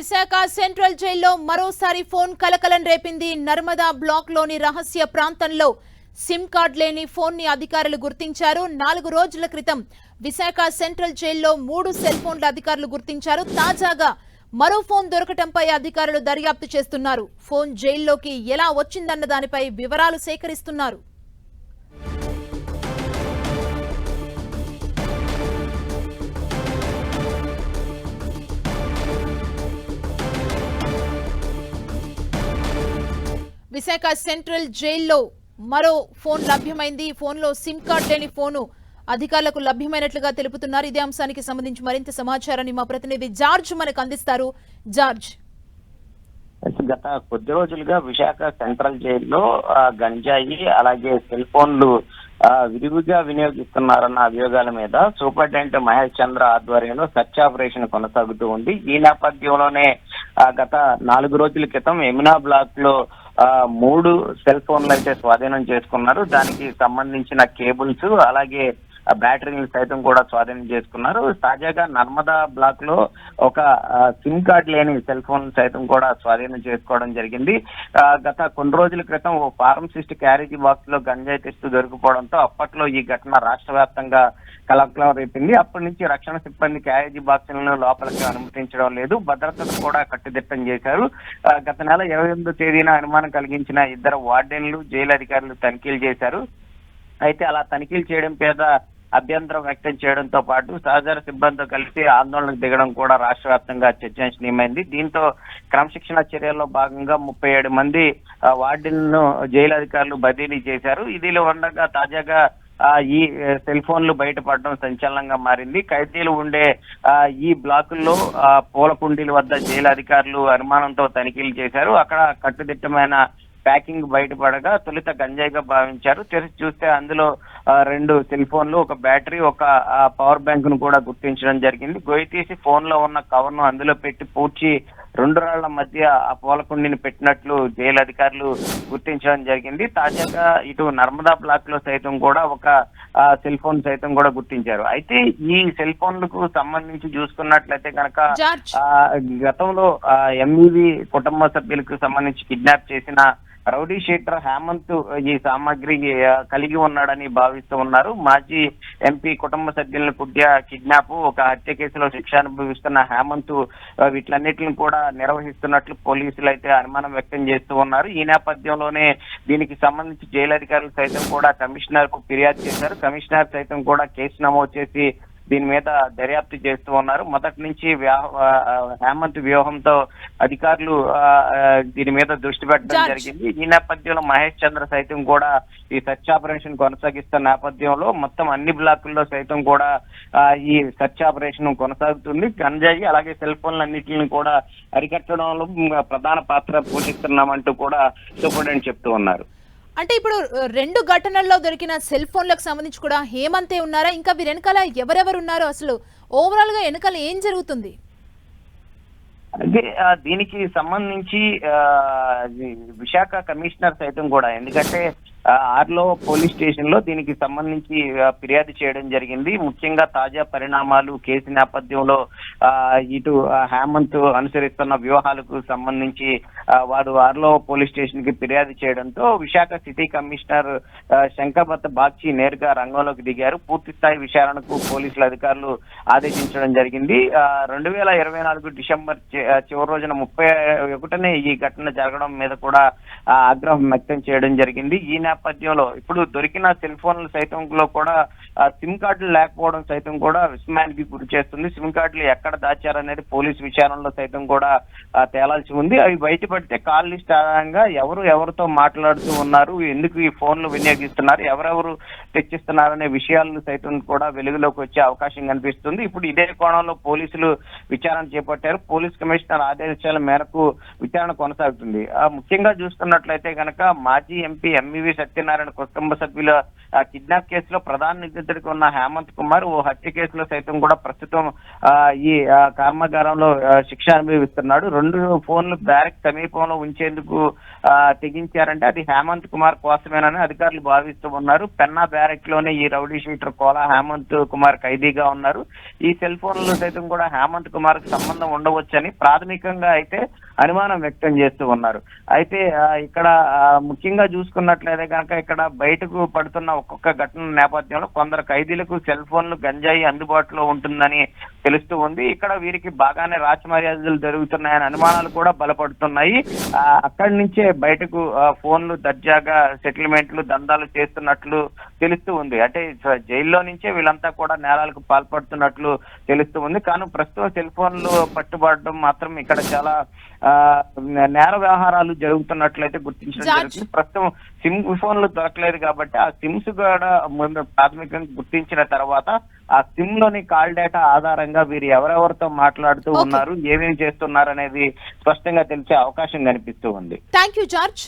Visakha central జైల్లో మరోసారి phone కలకలం రేపింది. నర్మదా బ్లాక్ లోని రహస్య ప్రాంతంలో సిమ్ కార్డ్ లేని ఫోన్ ని అధికారులు గుర్తించారు. 4 రోజుల క్రితం విశాఖ సెంట్రల్ జైల్లో 3 సెల్ ఫోన్ల అధికారులు గుర్తించారు. తాజాగా మరో ఫోన్ దొరకటంపై అధికారులు దర్యాప్తు చేస్తున్నారు. ఫోన్ జైల్లోకి ఎలా వచ్చిందన్న దానిపై వివరాలు సేకరిస్తున్నారు. విశాఖ సెంట్రల్ జైల్లో మరో ఫోన్ లభ్యమైంది. ఫోన్లో సిమ్ కార్డ్ లేని ఫోను అధికారులకు లభ్యమైనట్లుగా తెలుపుతున్నారు. ఇదే అంశానికి సంబంధించి మరింత సమాచారాన్ని మా ప్రతినిధి జార్జ్ మనకు అందిస్తారు. జార్జ్, గత కొద్ది రోజులుగా విశాఖ సెంట్రల్ జైల్లో గంజాయి అలాగే సెల్ ఫోన్లు విరివిగా వినియోగిస్తున్నారన్న అభియోగాల మీద సూపరింటెండెంట్ మహేష్ చంద్ర ఆధ్వర్యంలో సెర్చ్ ఆపరేషన్ కొనసాగుతూ ఉంది. ఈ నేపథ్యంలోనే గత 4 రోజుల క్రితం యమునా బ్లాక్ లో 3 సెల్ ఫోన్లు అయితే స్వాధీనం చేసుకున్నారు. దానికి సంబంధించిన కేబుల్స్ అలాగే బ్యాటరీలు సైతం కూడా స్వాధీనం చేసుకున్నారు. తాజాగా నర్మదా బ్లాక్ లో ఒక సిమ్ కార్డ్ లేని సెల్ ఫోన్ సైతం కూడా స్వాధీనం చేసుకోవడం జరిగింది. గత కొన్ని రోజుల క్రితం ఓ ఫార్మసిస్ట్ క్యారేజీ బాక్స్ లో గంజాయి తెస్తూ దొరికిపోవడంతో అప్పట్లో ఈ ఘటన రాష్ట్ర వ్యాప్తంగా కలకలం రేపింది. అప్పటి నుంచి రక్షణ సిబ్బంది క్యారేజీ బాక్సులను లోపలికి అనుమతించడం లేదు, భద్రతను కూడా కట్టుదిట్టం చేశారు. గత నెల 28వ తేదీన అనుమానం కలిగించిన 2 వార్డెన్లు జైలు అధికారులు తనిఖీలు చేశారు. అయితే అలా తనిఖీలు చేయడం మీద అభ్యంతరం వ్యక్తం చేయడంతో పాటు సహచర సిబ్బందితో కలిసి ఆందోళనకు దిగడం కూడా రాష్ట్ర వ్యాప్తంగా చర్చనీయమైంది. దీంతో క్రమశిక్షణ చర్యల్లో భాగంగా 37 మంది వార్డెన్లను జైలు అధికారులు బదిలీ చేశారు. ఇదిలో ఉండగా తాజాగా ఈ సెల్ ఫోన్లు బయటపడడం సంచలనంగా మారింది. ఖైదీలు ఉండే ఈ బ్లాకుల్లో పూల కుండీల వద్ద జైలు అధికారులు అనుమానంతో తనిఖీలు చేశారు. అక్కడ కట్టుదిట్టమైన ప్యాకింగ్ బయటపడగా తొలుత గంజాయిగా భావించారు. తెరిచి చూస్తే అందులో 2 సెల్ ఫోన్లు, ఒక బ్యాటరీ, ఒక పవర్ బ్యాంక్ ను కూడా గుర్తించడం జరిగింది. గొయ్యి తీసి ఫోన్ లో ఉన్న కవర్ ను అందులో పెట్టి పూడ్చి 2 రాళ్ల మధ్య ఆ పూలకుండిని పెట్టినట్లు జైలు అధికారులు గుర్తించడం జరిగింది. తాజాగా ఇటు నర్మదా బ్లాక్ లో సైతం కూడా ఒక సెల్ ఫోన్ సైతం కూడా గుర్తించారు. అయితే ఈ సెల్ ఫోన్లకు సంబంధించి చూసుకున్నట్లయితే కనుక గతంలో ఎంఈవి కుటుంబ సభ్యులకు సంబంధించి కిడ్నాప్ చేసిన రౌడీ షీటర్ హేమంత్ ఈ సామాగ్రి కలిగి ఉన్నాడని భావిస్తూ ఉన్నారు. మాజీ ఎంపీ కుటుంబ సభ్యులను కిడ్నాప్, ఒక హత్య కేసులో శిక్ష అనుభవిస్తున్న హేమంత్ వీటిలన్నిటిని కూడా నిర్వహిస్తున్నట్లు పోలీసులు అయితే అనుమానం వ్యక్తం చేస్తూ ఉన్నారు. ఈ నేపథ్యంలోనే దీనికి సంబంధించి జైలు అధికారులు సైతం కూడా కమిషనర్ కు ఫిర్యాదు చేశారు. కమిషనర్ సైతం కూడా కేసు నమోదు చేసి దీని మీద దర్యాప్తు చేస్తూ ఉన్నారు. మొదటి నుంచి హేమంత్ వ్యూహంతో అధికారులు దీని మీద దృష్టి పెట్టడం జరిగింది. ఈ నేపథ్యంలో మహేష్ చంద్ర సైతం కూడా ఈ సెర్చ్ ఆపరేషన్ కొనసాగిస్తున్న నేపథ్యంలో మొత్తం అన్ని బ్లాకుల్లో సైతం కూడా ఈ సెర్చ్ ఆపరేషన్ కొనసాగుతుంది. గంజాయి అలాగే సెల్ ఫోన్లన్నింటిని కూడా అరికట్టడంలో ప్రధాన పాత్ర పోషిస్తున్నామంటూ కూడా సూపరింటెండెంట్ చెప్తూ ఉన్నారు. అంటే ఇప్పుడు 2 ఘటనల్లో దొరికిన సెల్ ఫోన్లకు సంబంధించి కూడా హేమంతే ఉన్నారా? ఇంకా వీరి వెనకాల ఎవరెవరు ఉన్నారో, అసలు ఓవరాల్ గా వెనకాల ఏం జరుగుతుంది? అదే దీనికి సంబంధించి విశాఖ కమిషనర్ సైతం కూడా, ఎందుకంటే ఆర్లో పోలీస్ స్టేషన్ లో దీనికి సంబంధించి ఫిర్యాదు చేయడం జరిగింది. ముఖ్యంగా తాజా పరిణామాలు కేసు నేపథ్యంలో ఇటు హేమంత్ అనుసరిస్తున్న వ్యూహాలకు సంబంధించి వారు ఆర్లో పోలీస్ స్టేషన్ కి ఫిర్యాదు చేయడంతో విశాఖ సిటీ కమిషనర్ శంకర్బత్ బాగ్చి నేరుగా రంగంలోకి దిగారు. పూర్తి స్థాయి విచారణకు పోలీసుల అధికారులు ఆదేశించడం జరిగింది. 2024 డిసెంబర్ చివరి రోజున 31నే ఈ ఘటన జరగడం మీద కూడా ఆగ్రహం వ్యక్తం చేయడం జరిగింది. ఈ నేపథ్యంలో ఇప్పుడు దొరికిన సెల్ ఫోన్లు సైతంలో కూడా సిమ్ కార్డులు లేకపోవడం సైతం కూడా విస్మయానికి గురి చేస్తుంది. సిమ్ కార్డులు ఎక్కడ దాచారనేది పోలీసు విచారణలో సైతం కూడా తేలాల్సి ఉంది. అవి బయటపడితే కాల్ లిస్ట్ ఆధారంగా ఎవరితో మాట్లాడుతూ ఉన్నారు, ఎందుకు ఈ ఫోన్లు వినియోగిస్తున్నారు, ఎవరెవరు తెచ్చిస్తున్నారనే విషయాలను సైతం కూడా వెలుగులోకి వచ్చే అవకాశం కనిపిస్తుంది. ఇప్పుడు ఇదే కోణంలో పోలీసులు విచారణ చేపట్టారు. పోలీస్ కమిషనర్ ఆదేశాల మేరకు విచారణ కొనసాగుతుంది. ముఖ్యంగా చూస్తున్నట్లయితే కనుక మాజీ ఎంపీ ఎంఈవి సత్యనారాయణ కుటుంబ సభ్యుల కిడ్నాప్ కేసులో ప్రధాన నిందితుడికి ఉన్న హేమంత్ కుమార్ ఓ హత్య కేసులో సైతం కూడా ప్రస్తుతం ఈ కర్మాగారంలో శిక్ష అనుభవిస్తున్నాడు. 2 ఫోన్లు బ్యారెక్ సమీపంలో ఉంచేందుకు తెగించారంటే అది హేమంత్ కుమార్ కోసమేనని అధికారులు భావిస్తూ ఉన్నారు. పెన్నా బ్యారెక్ లోనే ఈ రౌడీ షీటర్ కోలా హేమంత్ కుమార్ ఖైదీగా ఉన్నారు. ఈ సెల్ ఫోన్లు సైతం కూడా హేమంత్ కుమార్ కు సంబంధం ఉండవచ్చని ప్రాథమికంగా అయితే అనుమానం వ్యక్తం చేస్తూ ఉన్నారు. అయితే ఇక్కడ ముఖ్యంగా చూసుకున్నట్లయితే కనుక ఇక్కడ బయటకు పడుతున్న ఒక్కొక్క ఘటన నేపథ్యంలో కొందరు ఖైదీలకు సెల్ ఫోన్లు గంజాయి అందుబాటులో ఉంటుందని తెలుస్తూ ఉంది. ఇక్కడ వీరికి బాగానే రాచమర్యాదలు జరుగుతున్నాయని అనుమానాలు కూడా బలపడుతున్నాయి. అక్కడి నుంచే బయటకు ఫోన్లు దర్జాగా సెటిల్మెంట్లు దందాలు చేస్తున్నట్లు తెలుస్తూ ఉంది. అంటే జైల్లో నుంచే వీళ్ళంతా కూడా నేరాలకు పాల్పడుతున్నట్లు తెలుస్తూ ఉంది. కానీ ప్రస్తుతం సెల్ ఫోన్లు పట్టుబడడం మాత్రం ఇక్కడ చాలా నేర వ్యవహారాలు జరుగుతున్నట్లయితే గుర్తించడం జరుగుతుంది. ప్రస్తుతం సిమ్ ఫోన్లు దొరకలేదు కాబట్టి ఆ సిమ్స్ కూడా ముందు ప్రాథమికంగా గుర్తించిన తర్వాత ఆ సిమ్ లోని కాల్ డేటా ఆధారంగా వీరు ఎవరెవరితో మాట్లాడుతూ ఉన్నారు, ఏమేమి చేస్తున్నారు అనేది స్పష్టంగా తెలిసే అవకాశం కనిపిస్తూ ఉంది. Thank you George.